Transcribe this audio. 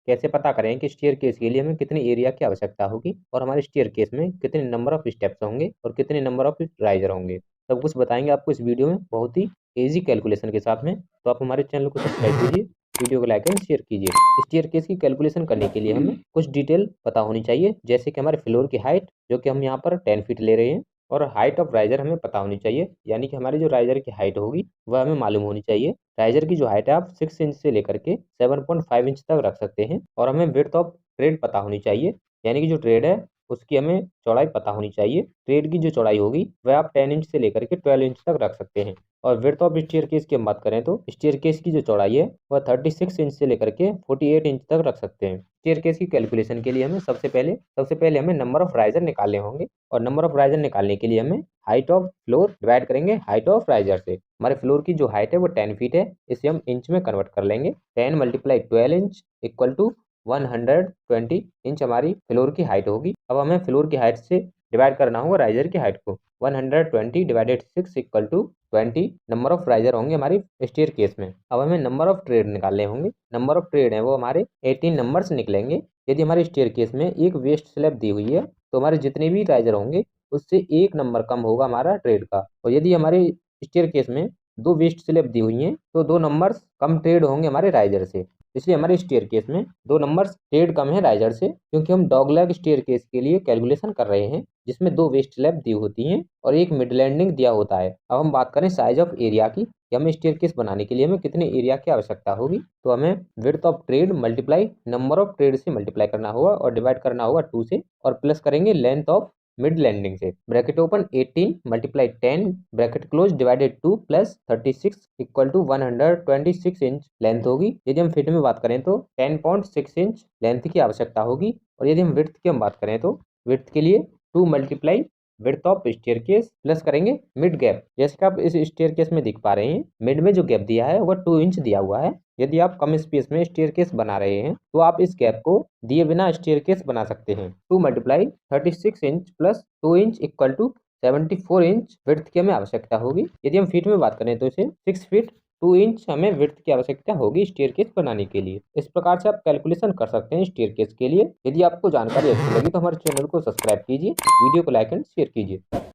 कैसे पता करें कि स्टेयरकेस के लिए हमें कितनी एरिया की आवश्यकता होगी और हमारे स्टेयरकेस में कितने नंबर ऑफ स्टेप्स होंगे और कितने नंबर ऑफ राइजर होंगे, सब कुछ बताएंगे आपको इस वीडियो में बहुत ही ईजी कैलकुलेशन के साथ में। तो आप हमारे चैनल को सब्सक्राइब कीजिए, वीडियो को लाइक एंड शेयर कीजिए। स्टेयरकेस की कैलकुलेशन करने के लिए हमें कुछ डिटेल पता होनी चाहिए, जैसे कि हमारे फ्लोर की हाइट जो कि हम यहाँ पर 10 फीट ले रहे हैं, और हाइट ऑफ राइजर हमें पता होनी चाहिए, यानी कि हमारी जो राइजर की हाइट होगी वह हमें मालूम होनी चाहिए। राइजर की जो हाइट है आप 6 इंच से लेकर के 7.5 इंच तक रख सकते हैं। और हमें विड्थ ऑफ ट्रेड पता होनी चाहिए, यानी कि जो ट्रेड है उसकी हमें चौड़ाई पता होनी चाहिए। ट्रेड की जो चौड़ाई होगी वह आप 10 इंच से लेकर के 12 इंच तक रख सकते हैं। और विड्थ ऑफ स्टेयरकेस की हम बात करें तो स्टेयरकेस की जो चौड़ाई है वह 36 इंच से लेकर के 48 इंच तक रख सकते हैं। स्टेयरकेस की कैलकुलेशन के लिए हमें सबसे पहले हमें नंबर ऑफ राइजर निकालने होंगे, और नंबर ऑफ राइजर निकालने के लिए हमें हाइट ऑफ फ्लोर डिवाइड करेंगे हाइट ऑफ राइजर से। हमारे फ्लोर की जो हाइट है वो 10 फीट है, इसे हम इंच में कन्वर्ट कर लेंगे। 10 multiply 12 inch equal to 120 inch हमारी फ्लोर की हाइट होगी। अब हमें फ्लोर की हाइट से डिवाइड करना होगा राइजर की हाइट को। 120 divided 6 equal to 20 number of riser होंगे हमारी स्टेयरकेस में। अब हमें नंबर ऑफ ट्रेड निकालने होंगे। नंबर ऑफ ट्रेड है वो हमारे 18 नंबर्स निकलेंगे। यदि हमारी स्टेयरकेस में एक वेस्ट स्लैब दी हुई है तो हमारे जितने भी राइजर होंगे उससे एक नंबर कम होगा हमारा ट्रेड का। और यदि हमारे स्टेयरकेस में दो वेस्ट स्लैब दी हुई हैं तो दो नंबर्स कम ट्रेड होंगे हमारे राइजर से। इसलिए हमारे स्टेयरकेस में दो नंबर्स ट्रेड कम है राइजर से, क्योंकि हम डॉगलेग स्टेयरकेस के लिए कैलकुलेशन कर रहे हैं जिसमें दो वेस्ट स्लैब दी होती हैं और एक मिड लैंडिंग दिया होता है। अब हम बात करें साइज ऑफ एरिया की, कि हमें स्टेयरकेस बनाने के लिए हमें कितने एरिया की आवश्यकता होगी। तो हमें width of trade multiply number of trade से मल्टीप्लाई करना होगा और डिवाइड करना होगा 2 से, और प्लस करेंगे लेंथ ऑफ मिड लैंडिंग से। Bracket open 18 multiply 10 bracket close divided 2 plus 36 equal to 126 inch length होगी। यदि हम फीट में बात करें तो 10.6 इंच लेंथ की आवश्यकता होगी। और यदि हम विड्थ की हम बात करें तो विड्थ के लिए 2 multiply width of staircase plus करेंगे मिड गैप। जैसे कि आप इस स्टेयरकेस में दिख पा रहे हैं, मिड में जो गैप दिया है वह 2 इंच दिया हुआ है। यदि आप कम स्पेस में स्टेयरकेस बना रहे हैं तो आप इस गैप को दिए बिना स्टेयरकेस बना सकते हैं। 2 multiply 36 inch plus 2 inch equal to 74 inch width की हमें आवश्यकता होगी। यदि हम फीट में बात करें तो इसे 6 फीट 2 इंच हमें विड्थ की आवश्यकता होगी स्टेयरकेस बनाने के लिए। इस प्रकार से आप कैलकुलेशन कर सकते हैं स्टेयरकेस के लिए। यदि आपको जानकारी अच्छी लगी तो हमारे चैनल को सब्सक्राइब कीजिए, वीडियो को लाइक एंड शेयर कीजिए।